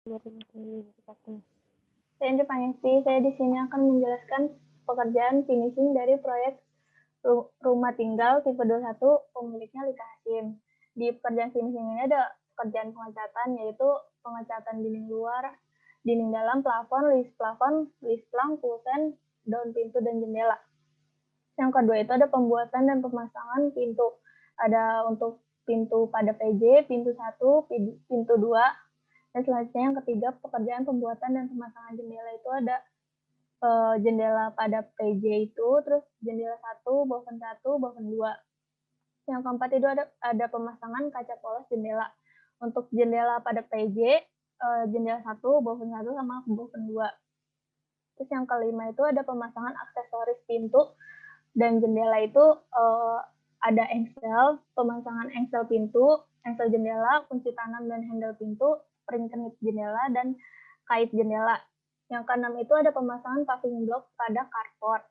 Saya Indri Pangestu, saya di sini akan menjelaskan pekerjaan finishing dari proyek rumah tinggal tipe 21 pemiliknya Lika Hasyim. Di pekerjaan finishing ini ada pekerjaan pengecatan, yaitu pengecatan dinding luar, dinding dalam, plafon, list plang, kusen, daun pintu, dan jendela. Yang kedua itu ada pembuatan dan pemasangan pintu. Ada untuk pintu pada PJ, pintu 1, pintu 2, dan selanjutnya yang ketiga pekerjaan pembuatan dan pemasangan jendela itu ada jendela pada PJ itu, terus jendela 1, balkon 1, balkon 2. Yang keempat itu ada pemasangan kaca polos jendela. Untuk jendela pada PJ, jendela 1, balkon 1, sama balkon 2. Terus yang kelima itu ada pemasangan aksesoris pintu dan jendela itu ada engsel, pemasangan engsel pintu, engsel jendela, kunci tanam dan handle pintu, spring kenit jendela, dan kait jendela. Yang keenam itu ada pemasangan paving block pada carport.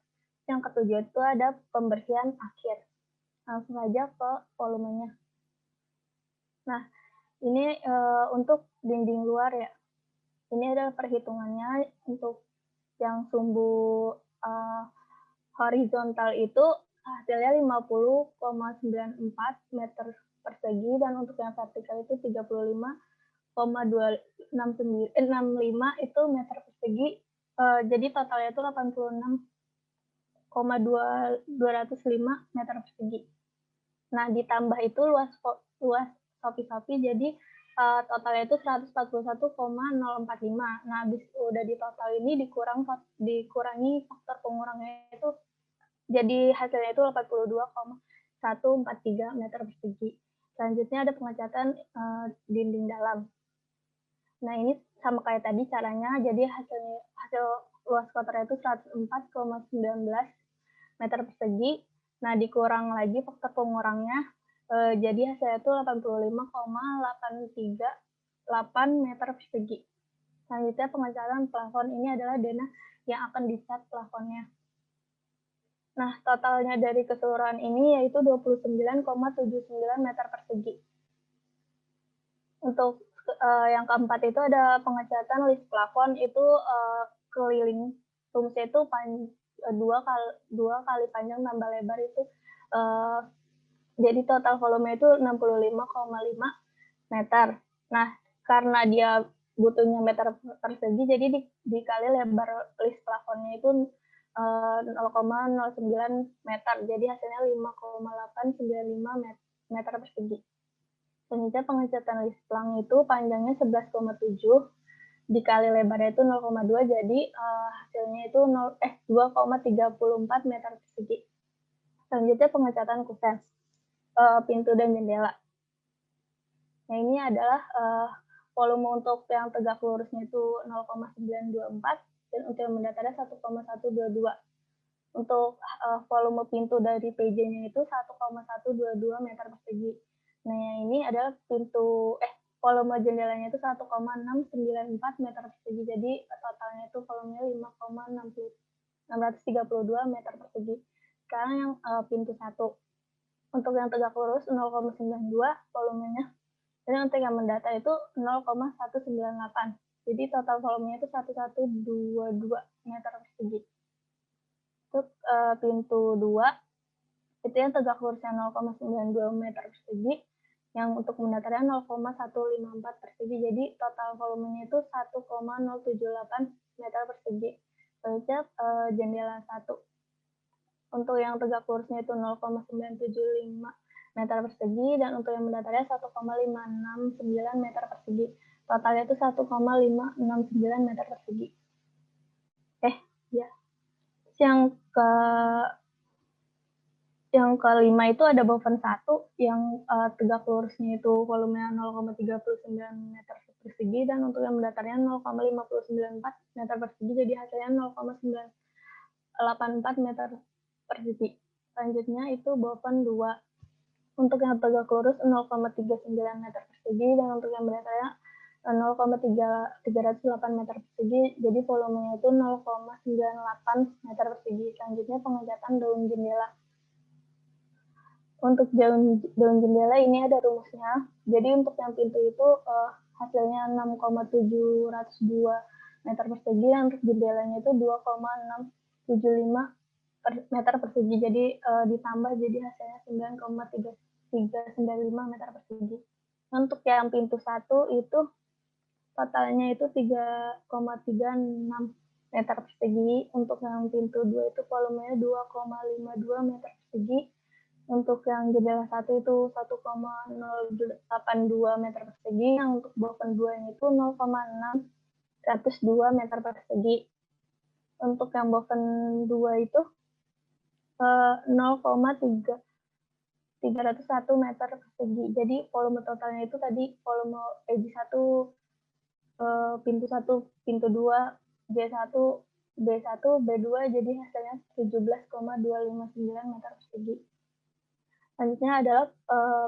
Yang ketujuh itu ada pembersihan akhir. Langsung aja ke volumenya. Nah, ini untuk dinding luar ya. Ini ada perhitungannya untuk yang sumbu horizontal itu hasilnya 50,94 meter persegi, dan untuk yang vertikal itu 35,265 itu meter persegi. Jadi totalnya itu 86,205 meter persegi. Nah, ditambah itu luas sapi-sapi, jadi totalnya itu 141,045. Nah, habis udah di total ini dikurangi faktor pengurangnya itu, jadi hasilnya itu 82,143 meter persegi. Selanjutnya ada pengecatan dinding dalam. Nah, ini sama kayak tadi caranya, jadi hasil luas kotornya itu 104,19 meter persegi. Nah, dikurang lagi faktor pengurangnya, jadi hasilnya itu 85,838 meter persegi. Selanjutnya pengecatan plafon, ini adalah dana yang akan dicat plafonnya. Nah, totalnya dari keseluruhan ini yaitu 29,79 meter persegi. Untuk yang keempat itu ada pengecatan list plafon, itu keliling rumusnya itu dua kali panjang tambah lebar itu, jadi total volume itu 65,5 meter. Nah, karena dia butuhnya meter persegi, jadi dikali lebar list plafonnya itu 0,09 meter, jadi hasilnya 5,895 meter persegi. Selanjutnya pengecatan list plang itu panjangnya 11,7 dikali lebarnya itu 0,2, jadi hasilnya itu 2,34 meter persegi. Selanjutnya pengecatan kusen pintu dan jendela. Nah, ini adalah volume untuk yang tegak lurusnya itu 0,924 dan untuk yang mendatarnya 1,122. Untuk volume pintu dari PJ-nya itu 1,122 meter persegi. Nah, yang ini adalah volume jendelanya itu 1,694 meter persegi. Jadi totalnya itu volumenya 5,632 meter persegi. Sekarang yang pintu 1. Untuk yang tegak lurus 0,92 volumenya. Dan untuk yang mendatar itu 0,198. Jadi total volumenya itu 1122 meter persegi. Untuk pintu 2 itu yang tegak lurusnya 0,92 meter persegi, yang untuk mendatarnya 0,154 persegi, jadi total volumenya itu 1,078 meter persegi. Selanjutnya jendela 1. Untuk yang tegak lurusnya itu 0,975 meter persegi, dan untuk yang mendatarnya 1,569 meter persegi. Totalnya itu 1,569 meter persegi. Yang kelima itu ada balkon 1 yang tegak lurusnya itu volumenya 0,39 meter persegi, dan untuk yang mendatarnya 0,594 meter persegi, jadi hasilnya 0,984 meter persegi. Selanjutnya itu balkon 2. Untuk yang tegak lurus 0,39 meter persegi, dan untuk yang mendatarnya 0,308 meter persegi, jadi volumenya itu 0,98 meter persegi. Selanjutnya pengecatan daun jendela. Untuk daun jendela ini ada rumusnya. Jadi untuk yang pintu itu hasilnya 6,702 meter persegi, dan untuk jendelanya itu 2,675 meter persegi. Jadi ditambah jadi hasilnya 9,395 meter persegi. Untuk yang pintu 1 itu totalnya itu 3,36 meter persegi. Untuk yang pintu 2 itu volumenya 2,52 meter persegi. Untuk yang jendela 1 itu 1,082 meter persegi. Yang untuk boven 2 itu 0,602 meter persegi. Untuk yang boven 2 itu 0,301 meter persegi. Jadi volume totalnya itu tadi volume PJ1, pintu 1, pintu 2, J1, B1, B2, jadi hasilnya 17,259 meter persegi. Selanjutnya adalah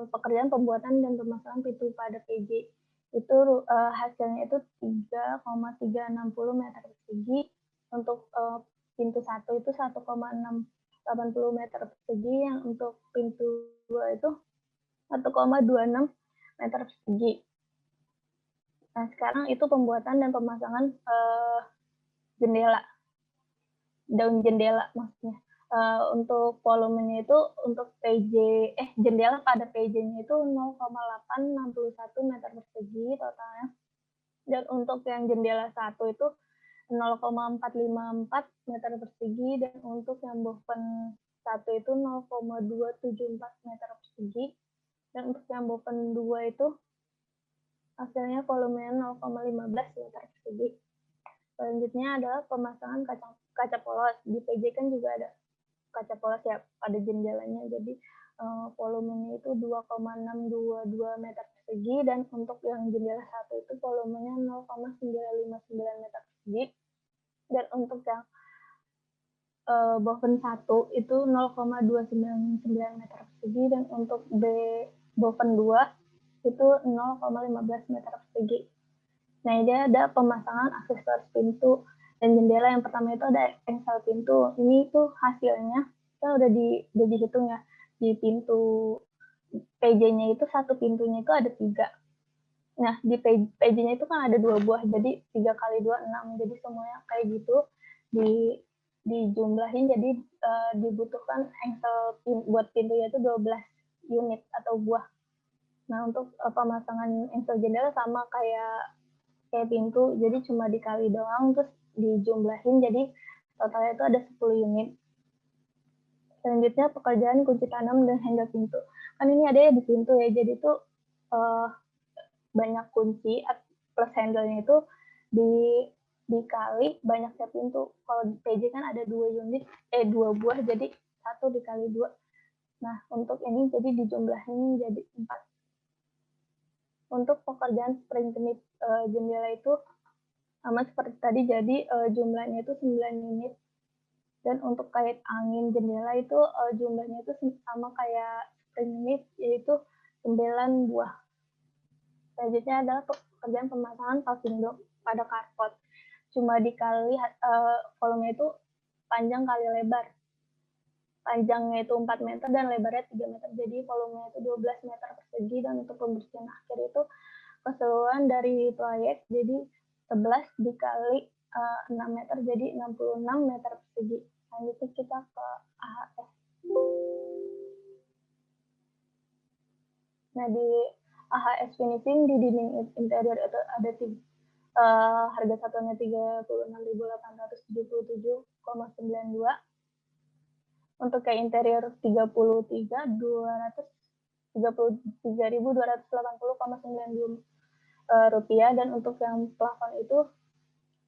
pekerjaan pembuatan dan pemasangan pintu pada PJ. Itu hasilnya itu 3,360 meter persegi. Untuk pintu 1 itu 1,680 meter persegi. Yang untuk pintu 2 itu 1,26 meter persegi. Nah, sekarang itu pembuatan dan pemasangan jendela, daun jendela maksudnya. Untuk volumenya itu untuk jendela pada PJ-nya itu 0,861 meter persegi totalnya. Dan untuk yang jendela 1 itu 0,454 meter persegi, dan untuk yang boven 1 itu 0,274 meter persegi, dan untuk yang boven 2 itu hasilnya volumenya 0,15 meter persegi. Selanjutnya adalah pemasangan kaca polos. Di PJ kan juga ada kaca polos ya pada jendelanya, jadi volumenya itu 2,622 meter persegi, dan untuk yang jendela 1 itu volumenya 0,959 meter persegi, dan untuk yang boven 1 itu 0,299 meter persegi, dan untuk boven 2 itu 0,15 meter persegi. Nah, ini ada pemasangan aksesoris pintu dan jendela. Yang pertama itu ada engsel pintu. Ini tuh hasilnya kan udah dihitung ya. Di pintu PJ-nya itu satu pintunya itu ada 3. Nah, di PJ-nya itu kan ada 2 buah, jadi 3 kali 2, 6. Jadi semuanya kayak gitu dijumlahin, jadi dibutuhkan engsel buat pintunya itu 12 unit atau buah. Nah, untuk pemasangan engsel jendela sama kayak pintu, jadi cuma dikali doang terus dijumlahin, jadi totalnya itu ada 10 unit. Selanjutnya pekerjaan kunci tanam dan handle pintu. Kan ini ada ya di pintu ya, jadi itu banyak kunci plus handle-nya itu dikali banyaknya pintu. Kalau di PJ kan ada 2 unit, 2 buah, jadi 1 dikali 2. Nah, untuk ini jadi dijumlahin jadi 4. Untuk pekerjaan spring jenit jendela itu sama seperti tadi, jadi jumlahnya itu 9 unit. Dan untuk kait angin jendela itu jumlahnya itu sama kayak spring unit, yaitu 9 buah. Selanjutnya adalah pekerjaan pemasangan paving block pada karpot. Cuma dikali volume itu panjang kali lebar. Panjangnya itu 4 meter dan lebarnya 3 meter. Jadi volumenya itu 12 meter persegi, dan untuk pembersihan akhir itu keseluruhan dari proyek jadi 11 dikali 6 meter, jadi 66 meter persegi. Selanjutnya kita ke AHS. Nah, di AHS finishing di dinding interior itu ada harga satuannya 36.877,92. Untuk ke interior 33.280,92 rupiah, dan untuk yang plafon itu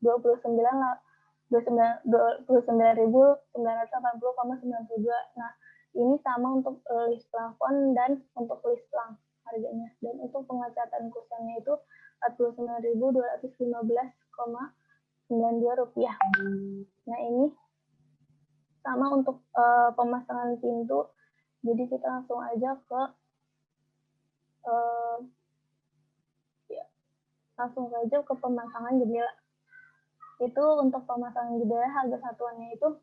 29.980,92. Nah, ini sama untuk list plafon dan untuk list lang harganya. Dan untuk pengecatan kusennya itu 49.215,92 rupiah. Nah, ini sama untuk pemasangan pintu. Jadi kita langsung aja ke pemasangan jendela. Itu untuk pemasangan jendela harga satuannya itu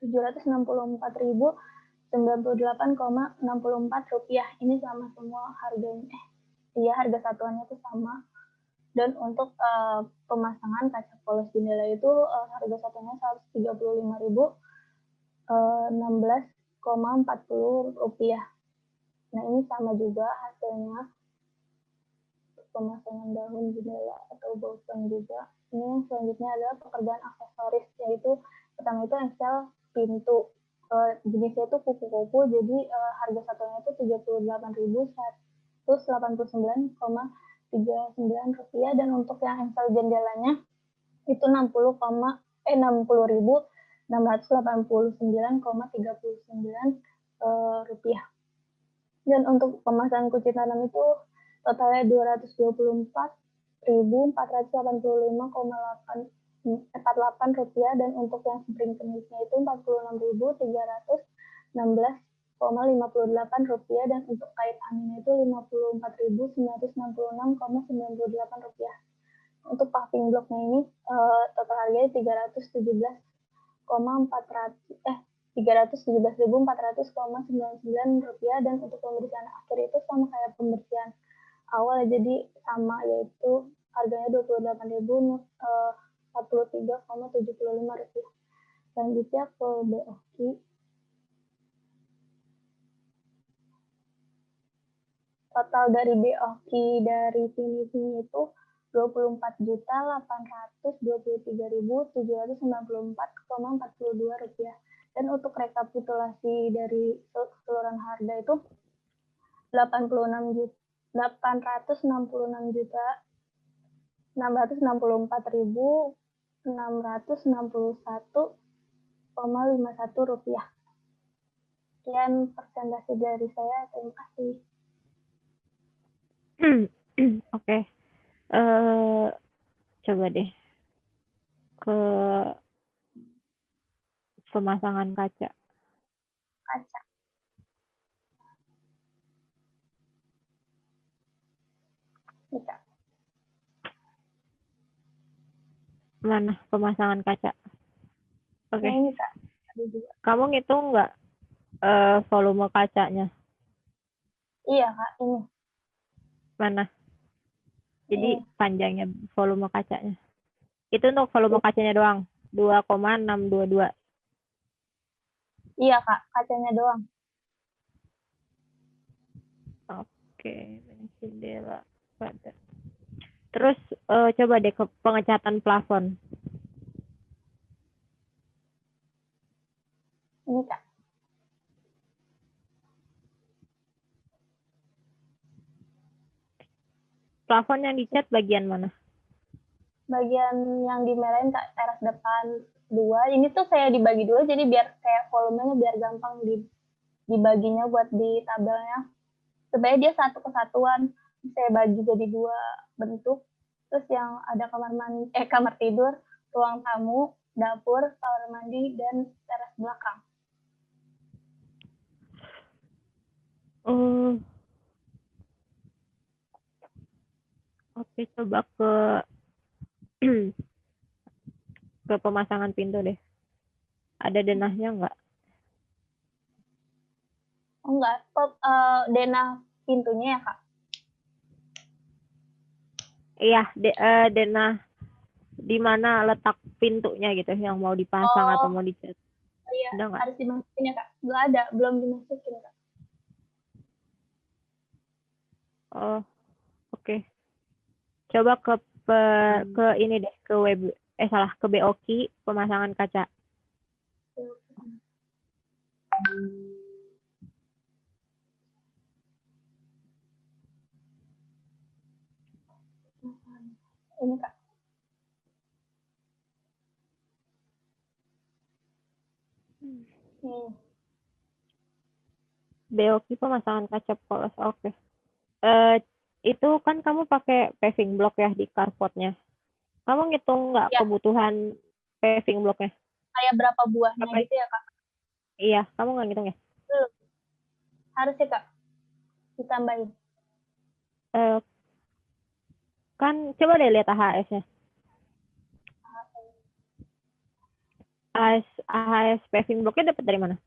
764.098,64 rupiah. Ini sama semua harganya. Harga satuannya itu sama. Dan untuk pemasangan kaca polos jendela itu harga satunya Rp135.016,40. Nah, ini sama juga hasilnya pemasangan daun jendela atau balkon juga. Ini yang selanjutnya adalah pekerjaan aksesoris, yaitu pertama itu engsel pintu. Jenisnya itu kupu-kupu, jadi harga satunya itu Rp38.189,39, dan untuk yang engsel jendelanya itu Rp60,689,39. Dan untuk pemasangan kunci tanam itu totalnya Rp224.485,48, dan untuk yang spring kenisnya itu Rp46.316,58, dan untuk kait anginnya itu Rp54.966,98. Untuk paving blocknya ini total harganya Rp317.400,99, dan untuk pembersihan akhir itu sama kayak pembersihan awal, jadi sama, yaitu harganya Rp28.043,75. Selanjutnya ke BOQ. Total dari BOQ dari finishing itu Rp24.823.794,42. Dan untuk rekapitulasi dari keseluruhan harga itu Rp866.664.661,51. Sekian presentasi dari saya. Terima kasih. Oke. Coba deh ke pemasangan kaca. Bisa. Mana pemasangan kaca? Oke. Ini Kak. Ada juga. Kamu ngitung nggak volume kacanya? Iya Kak, ini. Mana? Jadi panjangnya volume kacanya. Itu untuk volume kacanya doang, 2,622. Iya Kak, kacanya doang. Oke, jendela pada. Terus coba deh ke pengecatan plafon. Ini Kak. Plafon yang dicat bagian mana? Bagian yang dimerahin Kak, teras depan 2. Ini tuh saya dibagi 2, jadi biar kayak volumenya biar gampang dibaginya buat di tabelnya. Supaya dia satu kesatuan. Saya bagi jadi 2 bentuk. Terus yang ada kamar tidur, ruang tamu, dapur, kamar mandi, dan teras belakang. Oke, coba ke pemasangan pintu deh. Ada denahnya nggak? Oh enggak, denah pintunya ya Kak? Iya, denah di mana letak pintunya gitu yang mau dipasang atau mau dicat. Iya, Ada nggak? harus dimasukin ya Kak? Nggak ada, belum dimasukin Kak. Oh, oke. Coba ke ini deh, ke ke BOQ pemasangan kaca. Ini Kak. BOQ pemasangan kaca polos. Oke. Itu kan kamu pakai paving block ya di carportnya. Kamu ngitung nggak kebutuhan paving blocknya? Kayak berapa buahnya gitu ya Kak? Iya, kamu nggak ngitung ya? Belum. Harus ya Kak? Ditambahin. Kan coba deh lihat AHS-nya. AHS paving blocknya dapat dari mana?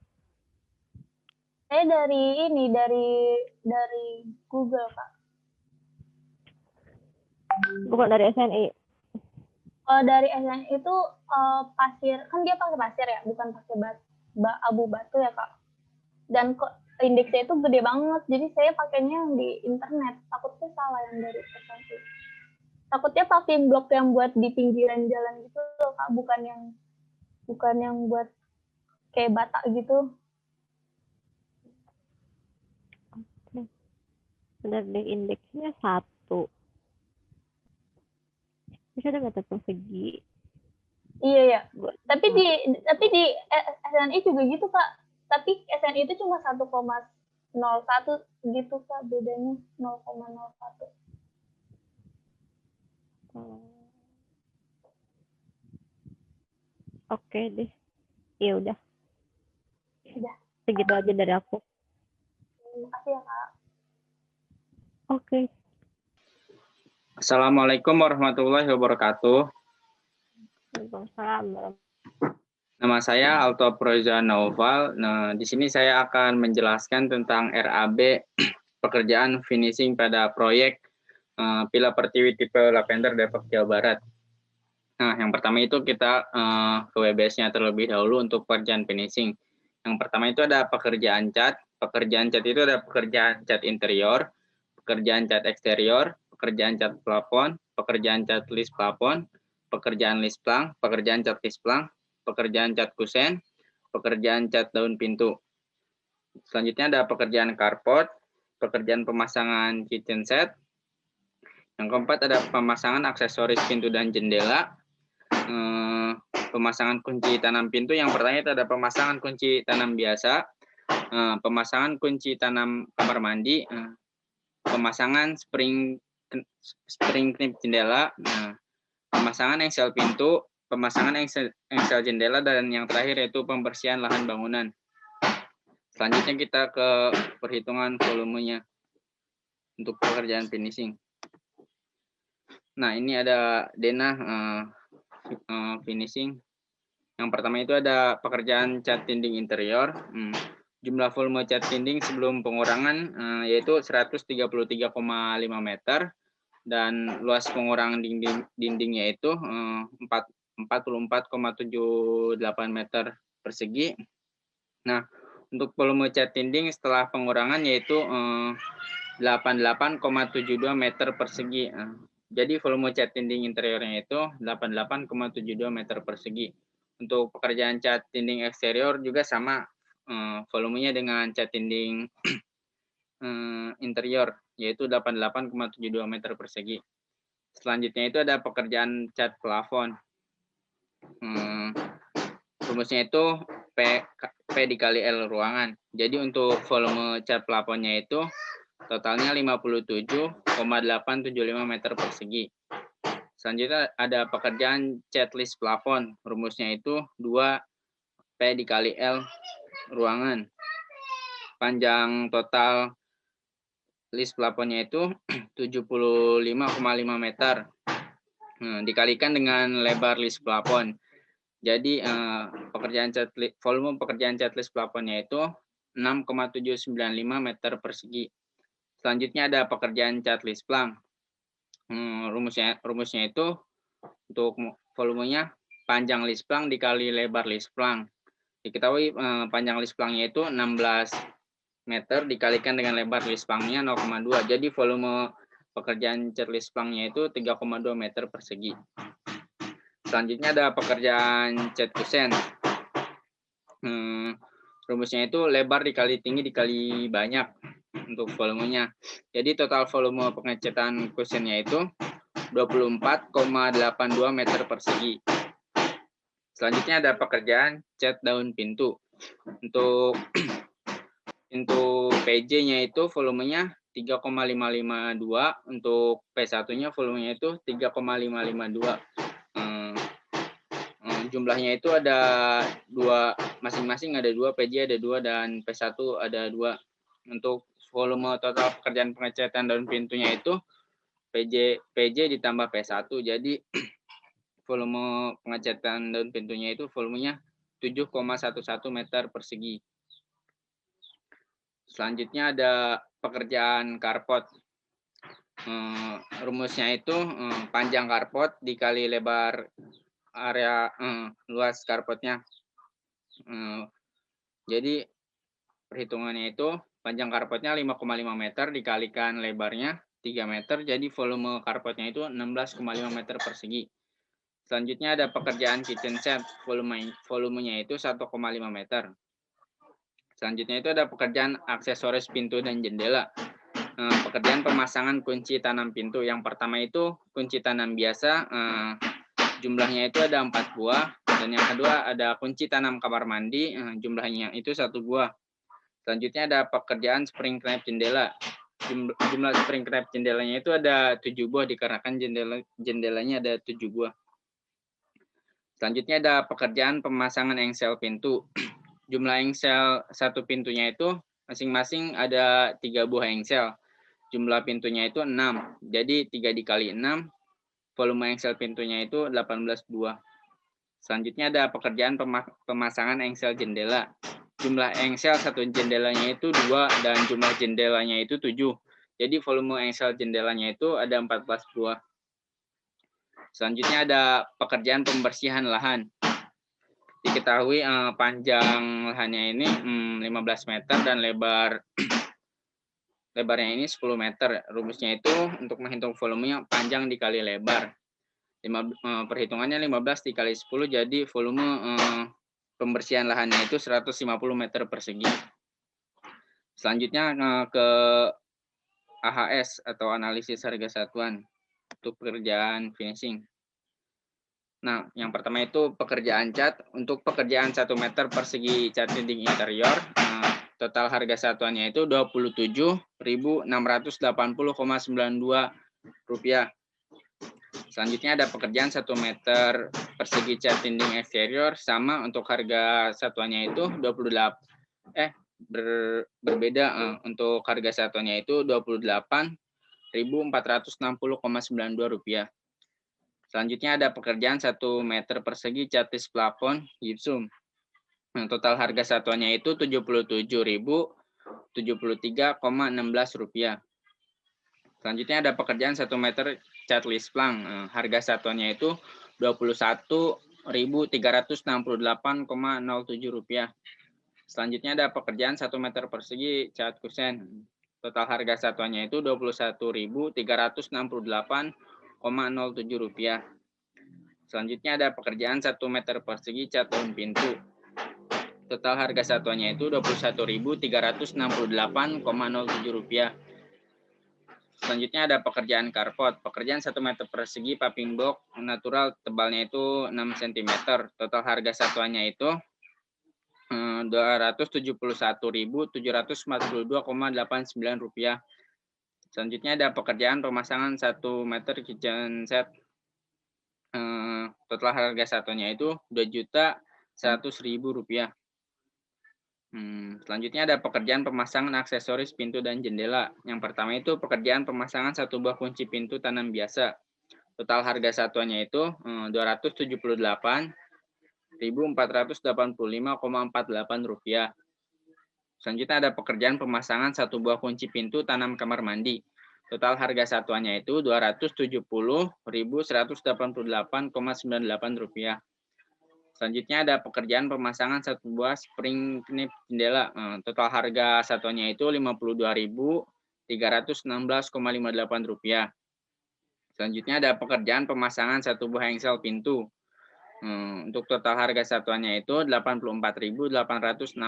Saya dari Google Kak. Bukan dari SNI. Dari SNI itu pasir, kan dia pakai pasir ya, bukan pakai abu batu ya Kak. Dan kok indeksnya itu gede banget, jadi saya pakainya yang di internet. Takutnya salah yang dari SNI. Takutnya paving block yang buat di pinggiran jalan gitu loh Kak, bukan yang buat kayak bata gitu. Benar deh, indeksnya 1. Bisa ada meter persegi. Iya ya. Tapi di SNI juga gitu Kak. Tapi SNI itu cuma 1,01 gitu Kak, bedanya 0,01. Oke deh. Ya udah. Udah. Segitu aja dari aku. Terima kasih ya Kak. Oke. Assalamualaikum warahmatullahi wabarakatuh. Waalaikumsalam. Nama saya Alto Proza Naufal. Nah, di sini saya akan menjelaskan tentang RAB pekerjaan finishing pada proyek Villa Pertiwi tipe Lavender Depok, Jawa Barat. Nah, yang pertama itu kita ke WBS-nya terlebih dahulu untuk pekerjaan finishing. Yang pertama itu ada pekerjaan cat. Pekerjaan cat itu ada pekerjaan cat interior, pekerjaan cat eksterior, pekerjaan cat plafon, pekerjaan cat list plafon, pekerjaan list plang, pekerjaan cat list plang, pekerjaan cat kusen, pekerjaan cat daun pintu. Selanjutnya ada pekerjaan carport, pekerjaan pemasangan kitchen set. Yang keempat ada pemasangan aksesoris pintu dan jendela, pemasangan kunci tanam pintu. Yang pertama itu ada pemasangan kunci tanam biasa, pemasangan kunci tanam kamar mandi, pemasangan spring knip jendela, pemasangan engsel pintu, pemasangan engsel jendela, dan yang terakhir yaitu pembersihan lahan bangunan. Selanjutnya kita ke perhitungan volumenya untuk pekerjaan finishing. Nah, ini ada denah finishing. Yang pertama itu ada pekerjaan cat dinding interior. Jumlah volume cat dinding sebelum pengurangan yaitu 133,5 meter, dan luas pengurangan dindingnya itu 44,78 meter persegi. Nah, untuk volume cat dinding setelah pengurangan yaitu 88,72 meter persegi. Jadi volume cat dinding interiornya itu 88,72 meter persegi. Untuk pekerjaan cat dinding eksterior juga sama volumenya dengan cat dinding interior, yaitu 88,72 meter persegi. Selanjutnya itu ada pekerjaan cat plafon. Rumusnya itu P dikali L ruangan. Jadi untuk volume cat plafonnya itu totalnya 57,875 meter persegi. Selanjutnya ada pekerjaan cat list plafon. Rumusnya itu 2 P dikali L ruangan. Panjang total list plafonnya itu 75,5 meter. Dikalikan dengan lebar list plafon. Jadi volume pekerjaan cat list plafonnya itu 6,795 meter persegi. Selanjutnya ada pekerjaan cat list plang. Rumusnya itu untuk volumenya panjang list plang dikali lebar list plang. Diketahui panjang list plangnya itu 16 meter dikalikan dengan lebar list plangnya 0,2. Jadi volume pekerjaan cat list plangnya itu 3,2 meter persegi. Selanjutnya ada pekerjaan cat kusen. Rumusnya itu lebar dikali tinggi dikali banyak untuk volumenya. Jadi total volume pengecatan kusennya itu 24,82 meter persegi. Selanjutnya ada pekerjaan cat daun pintu. Untuk pintu PJ-nya itu volumenya 3,552, untuk P1-nya volumenya itu 3,552. Jumlahnya itu ada 2, masing-masing ada 2, PJ ada 2 dan P1 ada 2. Untuk volume total pekerjaan pengecatan daun pintunya itu PJ ditambah P1. Jadi volume pengecatan daun pintunya itu volumenya 7,11 meter persegi. Selanjutnya ada pekerjaan carport. Rumusnya itu panjang karpot dikali lebar area luas karpotnya. Jadi perhitungannya itu panjang karpotnya 5,5 meter dikalikan lebarnya 3 meter, jadi volume karpotnya itu 16,5 meter persegi. Selanjutnya ada pekerjaan kitchen set, volumenya itu 1,5 meter. Selanjutnya itu ada pekerjaan aksesoris pintu dan jendela. Pekerjaan pemasangan kunci tanam pintu. Yang pertama itu kunci tanam biasa, jumlahnya itu ada 4 buah. Dan yang kedua ada kunci tanam kamar mandi, jumlahnya itu 1 buah. Selanjutnya ada pekerjaan spring knap jendela. Jumlah spring knap jendelanya itu ada 7 buah dikarenakan jendelanya ada 7 buah. Selanjutnya ada pekerjaan pemasangan engsel pintu. Jumlah engsel satu pintunya itu masing-masing ada 3 buah engsel. Jumlah pintunya itu 6. Jadi 3 dikali 6, volume engsel pintunya itu 18 buah. Selanjutnya ada pekerjaan pemasangan engsel jendela. Jumlah engsel satu jendelanya itu 2 dan jumlah jendelanya itu 7. Jadi volume engsel jendelanya itu ada 14 buah. Selanjutnya ada pekerjaan pembersihan lahan. Diketahui panjang lahannya ini 15 meter dan lebarnya ini 10 meter. Rumusnya itu untuk menghitung volumenya panjang dikali lebar. Perhitungannya 15 dikali 10, jadi volume pembersihan lahannya itu 150 meter persegi. Selanjutnya ke AHS atau analisis harga satuan untuk pekerjaan finishing. Nah, yang pertama itu pekerjaan cat. Untuk pekerjaan 1 meter persegi cat dinding interior, total harga satuannya itu Rp27.680,92. Selanjutnya ada pekerjaan 1 meter persegi cat dinding eksterior, sama untuk harga satuannya itu berbeda. Untuk harga satuannya itu Rp28.460,92. Selanjutnya ada pekerjaan 1 meter persegi cat tis plafon gypsum. Total harga satuannya itu Rp77.073,16. Selanjutnya ada pekerjaan 1 meter cat lisplang. Harga satuannya itu Rp21.368,07. Selanjutnya ada pekerjaan 1 meter persegi cat kusen. Total harga satuannya itu Rp21.368,07. Selanjutnya ada pekerjaan 1 meter persegi cat daun pintu. Total harga satuannya itu Rp21.368,07. Selanjutnya ada pekerjaan karpot. Pekerjaan 1 meter persegi paving block natural, tebalnya itu 6 cm. Total harga satuannya itu Rp271.742,89. Selanjutnya ada pekerjaan pemasangan 1 meter kitchen set. Total harga satuannya itu Rp2.100.000. Selanjutnya ada pekerjaan pemasangan aksesoris pintu dan jendela. Yang pertama itu pekerjaan pemasangan 1 buah kunci pintu tanam biasa. Total harga satuannya itu Rp278.485,48. Selanjutnya ada pekerjaan pemasangan 1 buah kunci pintu tanam kamar mandi. Total harga satuannya itu Rp270.188,98. Selanjutnya ada pekerjaan pemasangan 1 buah spring knip jendela. Total harga satuannya itu Rp52.316,58. Selanjutnya ada pekerjaan pemasangan 1 buah engsel pintu. Untuk total harga satuannya itu Rp84.816,58.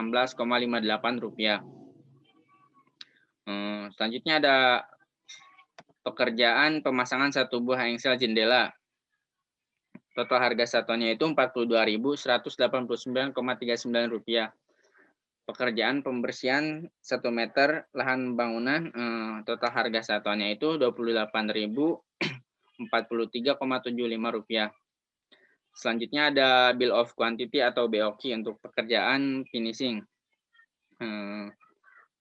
Selanjutnya ada pekerjaan pemasangan 1 buah engsel jendela. Total harga satuannya itu Rp42.189,39. Pekerjaan pembersihan 1 meter lahan bangunan, total harga satuannya itu Rp28.043,75. Selanjutnya ada bill of quantity atau BOQ untuk pekerjaan finishing.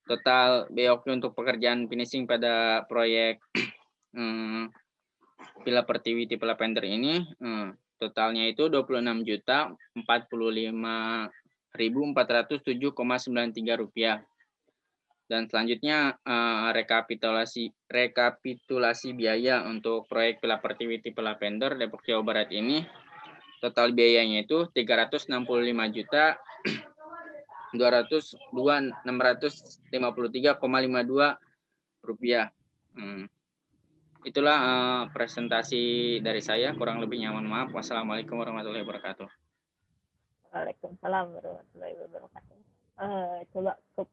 Total BOQ untuk pekerjaan finishing pada proyek Villa Pertiwi tipe Lavender ini, totalnya itu Rp26.045.407,93. Dan selanjutnya rekapitulasi biaya untuk proyek Pilar Pertiwi tipe Lavender Depok Jawa Barat ini. Total biayanya itu 362.653,52 rupiah. Itulah presentasi dari saya. Kurang lebihnya mohon maaf. Wassalamualaikum warahmatullahi wabarakatuh. Waalaikumsalam warahmatullahi wabarakatuh. Coba ke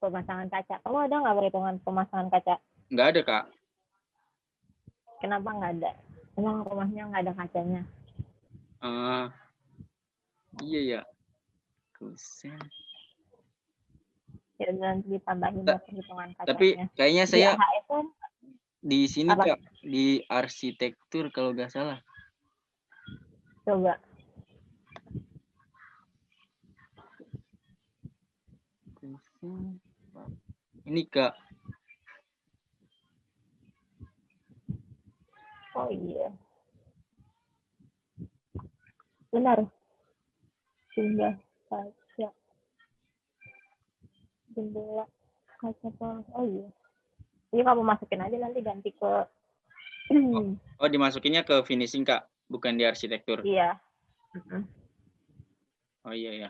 pemasangan kaca. Kamu ada nggak perhitungan pemasangan kaca? Nggak ada, Kak. Kenapa nggak ada? Emang rumahnya nggak ada kacanya? Iya ya. Kusen. Ya nanti ditambahin ya perhitungan kacanya. Tapi kayaknya saya di AHS di sini apa? Kak, di arsitektur kalau nggak salah. Coba. Ini Kak. Oh iya. Benar. Jumlah kaca. Jendela kaca polos. Oh iya. Jadi kamu masukin aja nanti ganti ke Oh, dimasukinnya ke finishing Kak, bukan di arsitektur. Iya. Oh iya ya.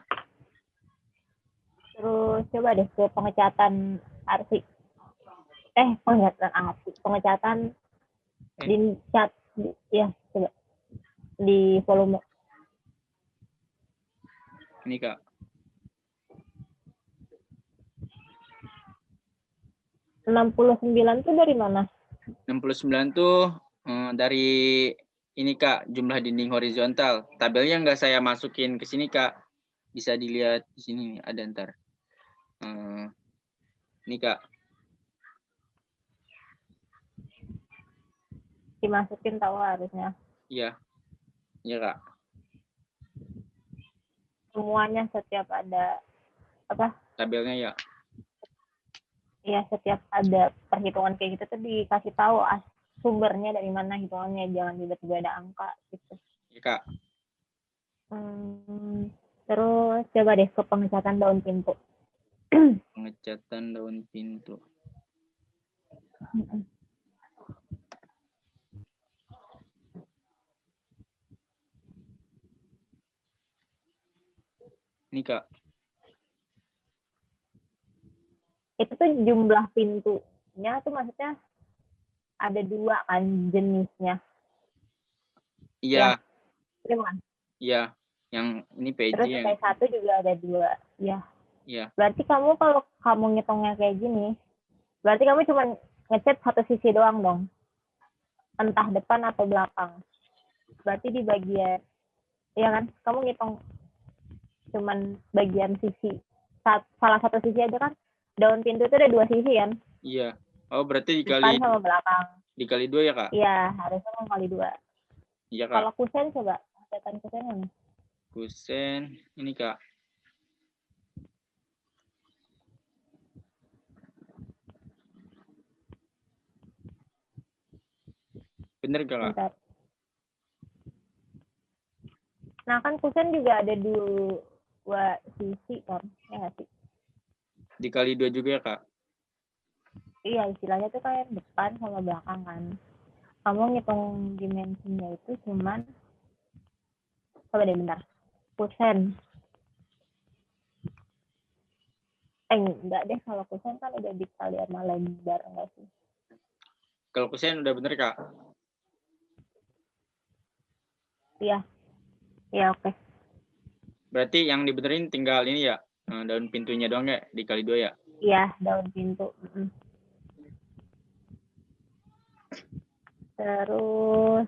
Terus coba deh ke pengecatan arsi. Pengecatan di cat. Ya, coba. Di volume. Ini Kak. 69 tuh dari mana? 69 tuh dari ini Kak, jumlah dinding horizontal. Tabelnya nggak saya masukin ke sini Kak. Bisa dilihat di sini ada ntar. Ini Kak. Dimasukin tahu harusnya. Iya. Iya Kak. Semuanya setiap ada apa? Tabelnya ya. Iya, setiap ada perhitungan kayak gitu tuh dikasih tahu sumbernya dari mana hitungannya, jangan tiba-tiba ada angka gitu. Iya Kak. Terus coba deh ke pengecatan daun pintu. Pengecatan daun pintu. Ini Kak. Itu tuh jumlah pintunya tuh maksudnya ada 2 kan jenisnya. Iya. Ya, iya. Yang ini PJ. Terus yang P1 juga ada 2. Ya. Iya. Berarti kamu kalau kamu ngitungnya kayak gini, berarti kamu cuma ngecat satu sisi doang dong. Entah depan atau belakang. Berarti di bagian, ya kan? Kamu ngitung cuman bagian sisi. Salah satu sisi aja kan? Daun pintu itu ada 2 sisi kan? Iya. Oh, berarti depan sama belakang. Dikali 2 ya, Kak? Iya, harusnya kali 2. Iya, Kak. Kalau kusen coba, kelihatan kusen mana? Kusen, ini Kak. Bener gak, Kak? Bentar. Nah, kan kusen juga ada 2 sisi kan? Ya nggak sih? Dikali 2 juga ya, Kak? Iya, istilahnya tuh kayak depan sama belakang kan. Kamu ngitung dimensinya itu cuman, coba deh bentar. Kusen. Enggak deh, kalau kusen kan udah dikali sama lebar, enggak sih? Kalau kusen udah bener, Kak? Iya. Iya, oke. Berarti yang dibenerin tinggal ini ya, daun pintunya doang ya, dikali 2 ya? Iya, daun pintu. Terus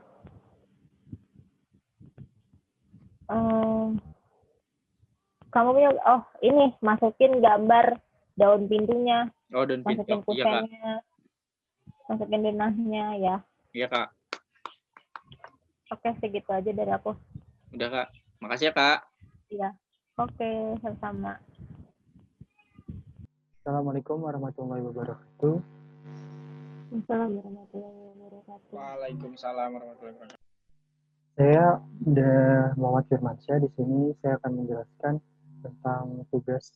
kamu punya, ini masukin gambar daun pintunya. Oh, daun pintu. Masukin kusennya. Masukin denahnya ya. Iya, Kak. Oke, segitu aja dari aku. Udah, Kak. Makasih ya, Kak. Iya. Oke, sama-sama. Assalamualaikum warahmatullahi wabarakatuh. Assalamualaikum warahmatullahi wabarakatuh. Waalaikumsalam warahmatullahi wabarakatuh. Saya Muhammad Firmansyah. Di sini saya akan menjelaskan tentang tugas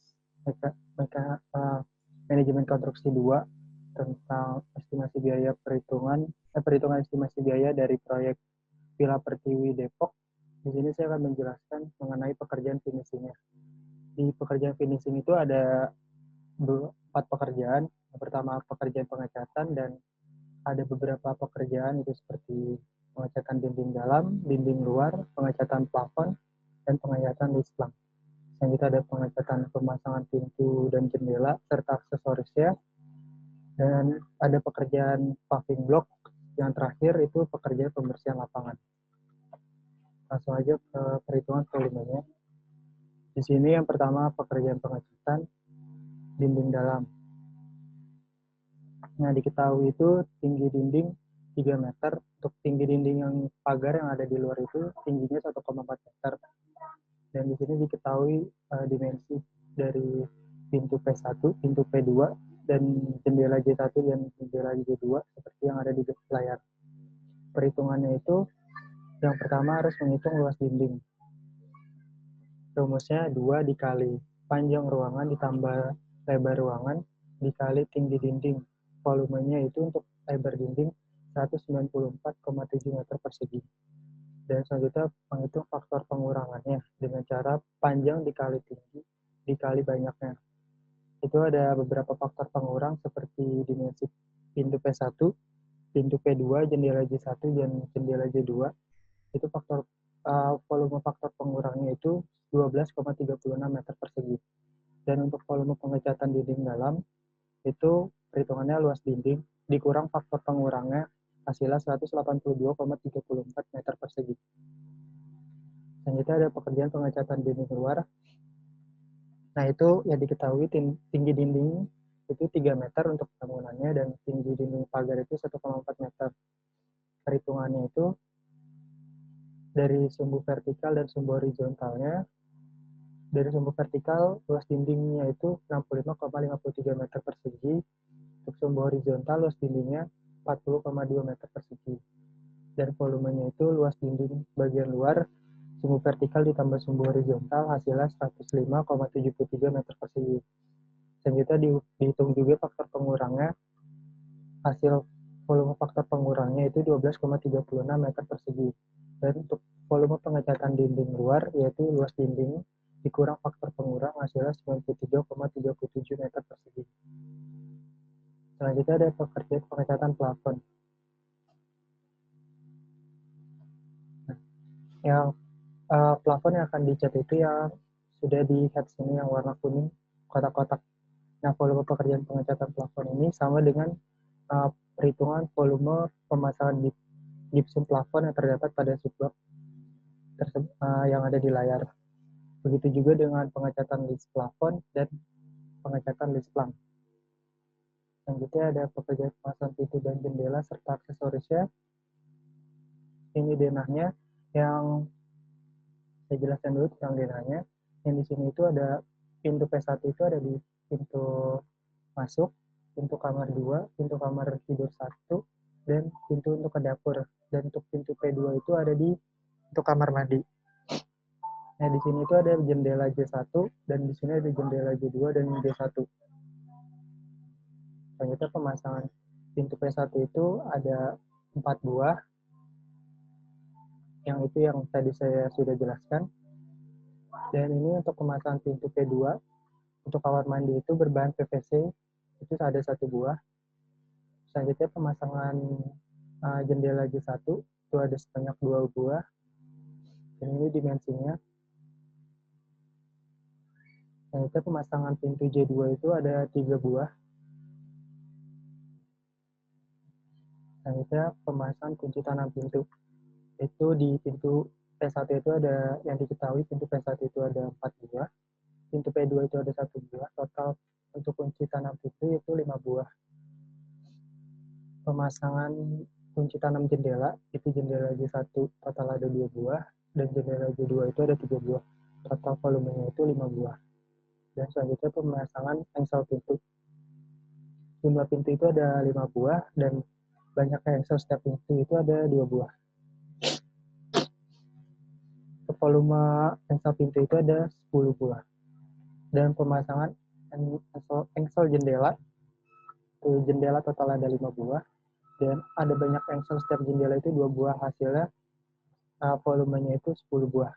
manajemen konstruksi 2 tentang estimasi biaya perhitungan estimasi biaya dari proyek Villa Pertiwi Depok. Di sini saya akan menjelaskan mengenai pekerjaan finishing-nya. Di pekerjaan finishing itu ada 4 pekerjaan. Yang pertama pekerjaan pengecatan, dan ada beberapa pekerjaan itu seperti pengecatan dinding dalam, dinding luar, pengecatan plafon, dan pengecatan listlang. Selanjutnya ada pengecatan pemasangan pintu dan jendela serta aksesorisnya, dan ada pekerjaan paving block. Yang terakhir itu pekerjaan pembersihan lapangan. Langsung aja ke perhitungan volumenya. Di sini yang pertama pekerjaan pengecatan dinding dalam. Nah, diketahui itu tinggi dinding 3 meter. Untuk tinggi dinding yang pagar yang ada di luar itu tingginya 1,4 meter. Dan di sini diketahui dimensi dari pintu P1, pintu P2, dan jendela J1 dan jendela J2 seperti yang ada di layar. Perhitungannya itu yang pertama harus menghitung luas dinding. Rumusnya 2 dikali panjang ruangan ditambah lebar ruangan dikali tinggi dinding. Volumenya itu untuk lebar dinding 194,7 meter persegi. Dan selanjutnya menghitung faktor pengurangannya dengan cara panjang dikali tinggi dikali banyaknya. Itu ada beberapa faktor pengurang seperti dimensi pintu P1, pintu P2, jendela J1, dan jendela J2. Itu volume faktor pengurangnya itu 12,36 meter persegi. Dan untuk volume pengecatan dinding dalam itu perhitungannya luas dinding dikurang faktor pengurangnya hasilnya 182,34 meter persegi. Selanjutnya ada pekerjaan pengecatan dinding luar. Nah, itu yang diketahui tinggi dinding itu 3 meter untuk bangunannya, dan tinggi dinding pagar itu 1,4 meter. Perhitungannya itu dari sumbu vertikal dan sumbu horizontalnya. Dari sumbu vertikal, luas dindingnya itu 65,53 meter persegi. Untuk sumbu horizontal, luas dindingnya 40,2 meter persegi. Dan volumenya itu luas dinding bagian luar, sumbu vertikal ditambah sumbu horizontal, hasilnya 105,73 meter persegi. Selanjutnya dihitung juga faktor pengurangnya. Hasil volume faktor pengurangnya itu 12,36 meter persegi. Dan untuk volume pengecatan dinding luar, yaitu luas dinding dikurang faktor pengurang, hasilnya 93,37 meter persegi. Selanjutnya ada pekerjaan pengecatan plafon. Yang plafon yang akan dicat itu yang sudah di head sini yang warna kuning, kotak-kotak. Nah, volume pekerjaan pengecatan plafon ini sama dengan perhitungan volume pemasangan gipsum plafon yang terdapat pada subblok yang ada di layar. Begitu juga dengan pengecatan list plafon dan pengecatan listlang. Selanjutnya ada pekerjaan pemasangan pintu dan jendela serta aksesorisnya. Ini denahnya yang saya jelaskan dulu tentang denahnya. Yang di sini itu ada pintu P1 itu ada di pintu masuk, pintu kamar 2, pintu kamar tidur 1, dan pintu untuk ke dapur. Dan untuk pintu P2 itu ada di pintu kamar mandi. Nah, di sini itu ada jendela J1, dan di sini ada jendela J2 dan J1. Selanjutnya pemasangan pintu P1 itu ada 4 buah. Yang itu yang tadi saya sudah jelaskan. Dan ini untuk pemasangan pintu P2, untuk kamar mandi itu berbahan PVC, itu ada 1 buah. Selanjutnya pemasangan jendela J1, itu ada sebanyak 2 buah. Dan ini dimensinya. Selanjutnya pemasangan pintu J2 itu ada 3 buah. Selanjutnya pemasangan kunci tanam pintu. Itu di pintu P1 itu ada, yang diketahui pintu P1 itu ada 4 buah. Pintu P2 itu ada 1 buah. Total untuk kunci tanam pintu itu 5 buah. Pemasangan kunci tanam jendela, itu jendela J1 total ada 2 buah. Dan jendela J2 itu ada 3 buah. Total volumenya itu 5 buah. Dan selanjutnya pemasangan engsel pintu. Jumlah pintu itu ada 5 buah, dan banyaknya engsel setiap pintu itu ada 2 buah. Volume engsel pintu itu ada 10 buah. Dan pemasangan engsel jendela. Tuh, jendela total ada 5 buah. Dan ada banyak engsel setiap jendela itu 2 buah. Hasilnya volumenya itu 10 buah.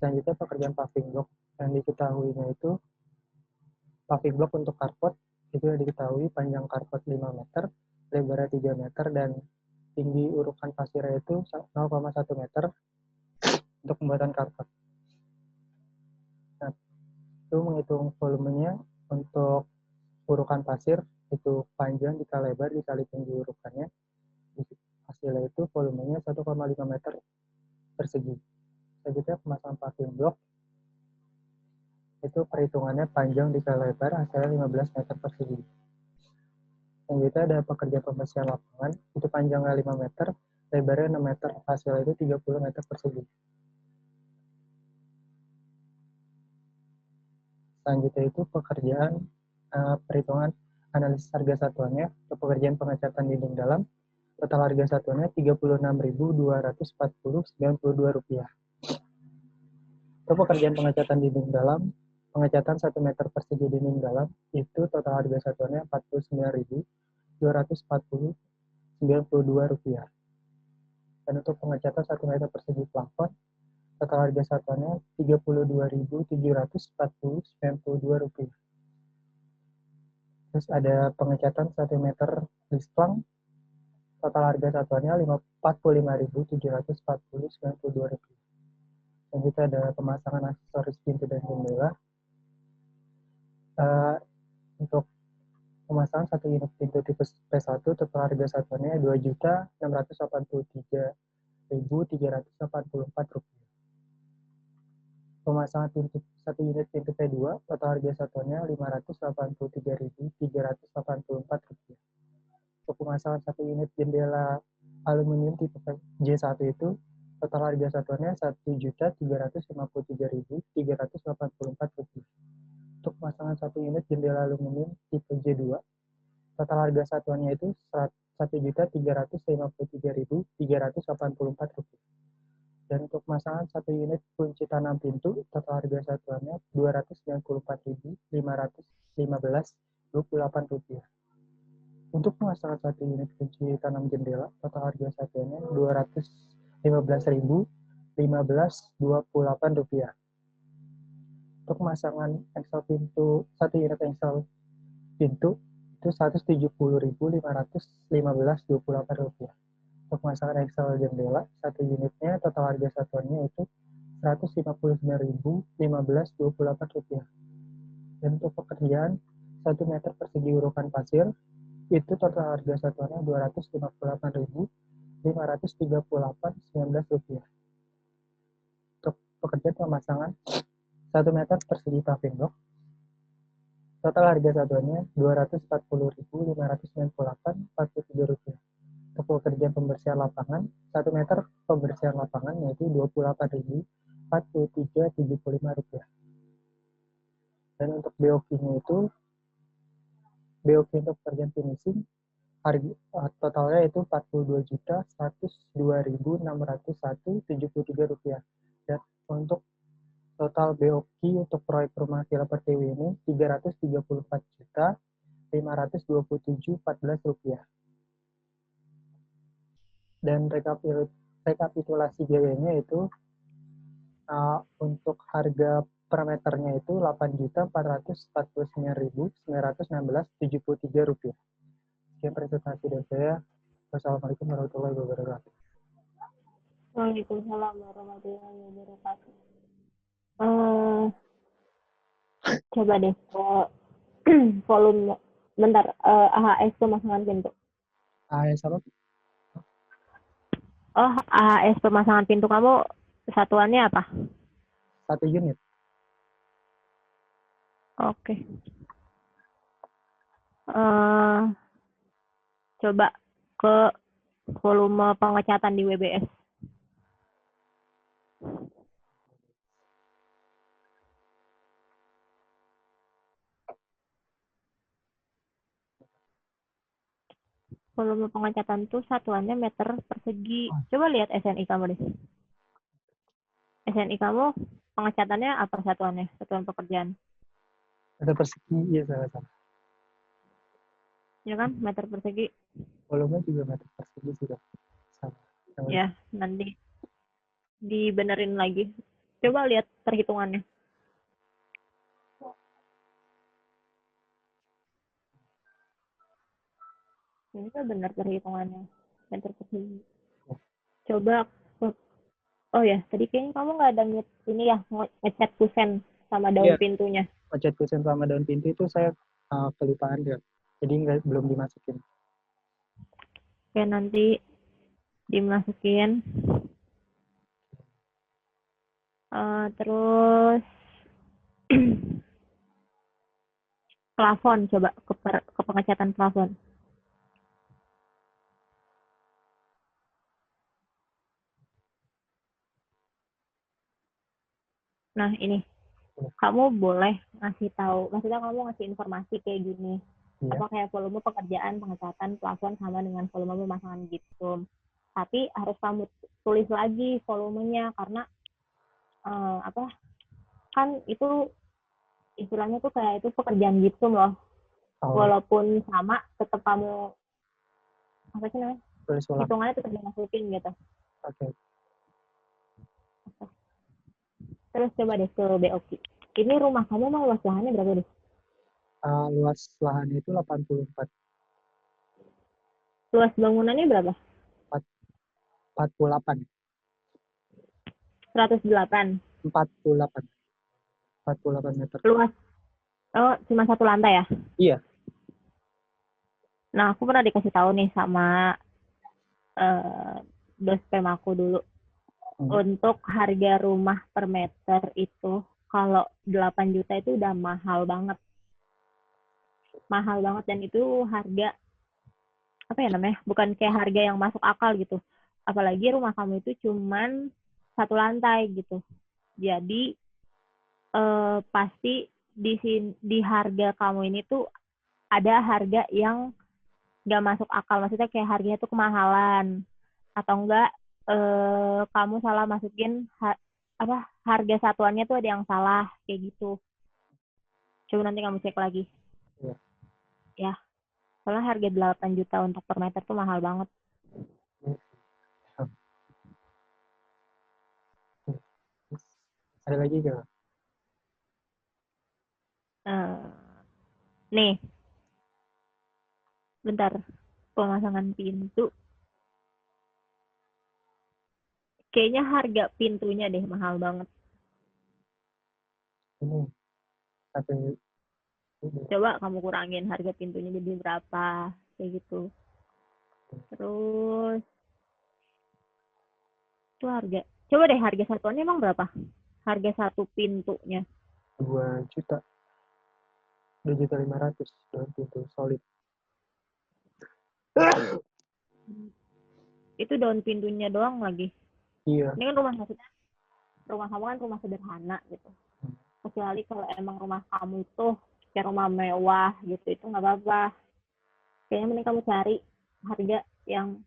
Selanjutnya pekerjaan paving block. Yang diketahuinya itu paving block untuk carport itu yang diketahui panjang carport 5 meter, lebarnya 3 meter, dan tinggi urukan pasirnya itu 0,1 meter untuk pembuatan carport. Nah, itu menghitung volumenya untuk urukan pasir, itu panjang dikali lebar dikali tinggi urukannya. Hasilnya itu volumenya 1,5 meter persegi. Selanjutnya pemasangan paving block, itu perhitungannya panjang dikali lebar, hasilnya 15 meter persegi. Selanjutnya ada pekerjaan pembersihan lapangan, itu panjangnya 5 meter, lebarnya 6 meter, hasilnya itu 30 meter persegi. Selanjutnya itu pekerjaan perhitungan analisis harga satuannya, untuk pekerjaan pengecatan dinding dalam, total harga satuannya Rp36.240,92. Untuk pekerjaan pengecatan dinding dalam, pengecatan 1 meter persegi dinding dalam, itu total harga satuannya Rp49.240,92. Dan untuk pengecatan 1 meter persegi plafon, total harga satuannya Rp32.740,92. Terus ada pengecatan 1 meter lisplang, total harga satuannya Rp45.740,92. Selanjutnya ada pemasangan aksesoris pintu dan jendela. Untuk pemasangan 1 unit pintu tipe P1, total harga satuannya Rp2.683.384. Pemasangan 1 unit pintu P2, total harga satuannya Rp583.384. Untuk pemasangan 1 unit jendela aluminium tipe J1 itu, total harga satuannya Rp1.353.384. Untuk pemasangan 1 unit jendela aluminium tipe J2, total harga satuannya itu Rp1.353.384. Dan untuk pemasangan 1 unit kunci tanam pintu, total harga satuannya Rp294.515,28. Untuk pemasangan 1 unit kunci tanam jendela, total harga satuannya Rp215.015,28. Untuk pemasangan engsel pintu, 1 unit engsel pintu, itu Rp170.515,28. Untuk pemasangan engsel jendela, 1 unitnya total harga satuannya itu Rp159.015,28. Dan untuk pekerjaan 1 meter persegi urukan pasir, itu total harga satuannya Rp258.538,19. Untuk pekerjaan pemasangan 1 meter persegi paving block, total harga satuannya Rp240.598,43. Untuk pekerjaan pembersihan lapangan, 1 meter pembersihan lapangan yaitu Rp28.043,75. Dan untuk BOQ-nya itu, BOQ untuk pekerjaan finishing, harga totalnya itu Rp42.102.601,73. Dan untuk total BOQ untuk proyek rumah Villa Pertiwi ini Rp334.527,14. Dan rekapitulasi biayanya itu untuk harga per meternya itu Rp8.449.916,73. Sekian presentasi dari saya. Wassalamualaikum warahmatullahi wabarakatuh. Waalaikumsalam warahmatullahi wabarakatuh. Coba deh volume bentar AHS pemasangan pintu. AHS apa? Oh, AHS pemasangan pintu kamu satuannya apa? 1 unit. Oke. Coba ke volume pengecatan di WBS. Volume pengecatan tuh satuannya meter persegi. Coba lihat SNI kamu deh. SNI kamu pengecatannya apa satuannya? Satuan pekerjaan. Meter persegi, iya salah. Ya kan, meter persegi. Volume juga meter persegi sudah sama. Ya, nanti dibenerin lagi. Coba lihat perhitungannya. Ini kan benar perhitungannya. Meter persegi. Coba, oh ya, tadi kayaknya kamu nggak ada ini ya, ngecat kusen sama daun Iya, pintunya. ngecat kusen sama daun pintu itu saya kelupaan ya. Jadi belum dimasukin. Oke, nanti dimasukin. Terus plafon, coba ke pengecatan plafon. Nah, ini kamu boleh ngasih tahu, maksudnya kamu ngasih informasi kayak gini. Iya. Apa kayak volume pekerjaan pengecatan plafon sama dengan volume pemasangan gitu. Tapi harus kamu tulis lagi volumenya karena kan itu istilahnya tuh kayak itu pekerjaan gitu loh. Walaupun sama, tetap kamu apa sih namanya? Tulis ulang. Hitungannya tetap dimasukin gitu. Oke. Terus coba deh ke BOQ. Ini rumah kamu mau luas lahannya berapa deh? Luas lahannya itu 84. Luas bangunannya berapa? 48. 108. 48. 48 meter. Luas. Oh, cuma satu lantai ya? Iya. Nah, aku pernah dikasih tahu nih sama dospem aku dulu. Untuk harga rumah per meter itu, kalau 8 juta itu udah mahal banget. Mahal banget, dan itu harga, apa ya namanya, bukan kayak harga yang masuk akal gitu. Apalagi rumah kamu itu cuman satu lantai gitu. Jadi, pasti di harga kamu ini tuh ada harga yang nggak masuk akal, maksudnya kayak harganya tuh kemahalan atau enggak kamu salah masukin harga satuannya tuh ada yang salah kayak gitu. Coba nanti kamu cek lagi. Ya, soalnya harga 8 juta untuk per meter tuh mahal banget. Ada lagi gak? Nih, bentar, pemasangan pintu. Kayaknya harga pintunya deh mahal banget. Ini Coba kamu kurangin harga pintunya jadi berapa, kayak gitu. Terus itu harga. Coba deh harga satuannya emang berapa? Harga satu pintunya. 2 juta. 2.500.000 daun pintu solid. Itu daun pintunya doang lagi. Iya. Ini kan rumah kamu kan rumah sederhana gitu. Kecuali kalau emang rumah kamu itu kayak rumah mewah gitu, itu nggak apa-apa. Kayaknya mending kamu cari harga yang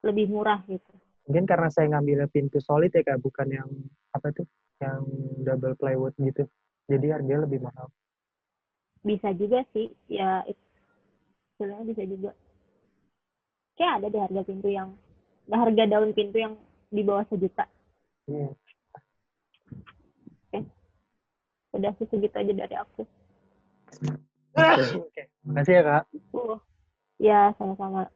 lebih murah gitu. Mungkin karena saya ngambil pintu solid ya Kak, bukan yang apa tuh, yang double plywood gitu. Jadi harganya lebih mahal. Bisa juga sih, ya sebenarnya bisa juga. Kayak ada deh harga daun pintu yang di bawah 1 juta. Oke. Udah sih segitu aja dari aku. Oke, makasih ya Kak. Ya, sama-sama.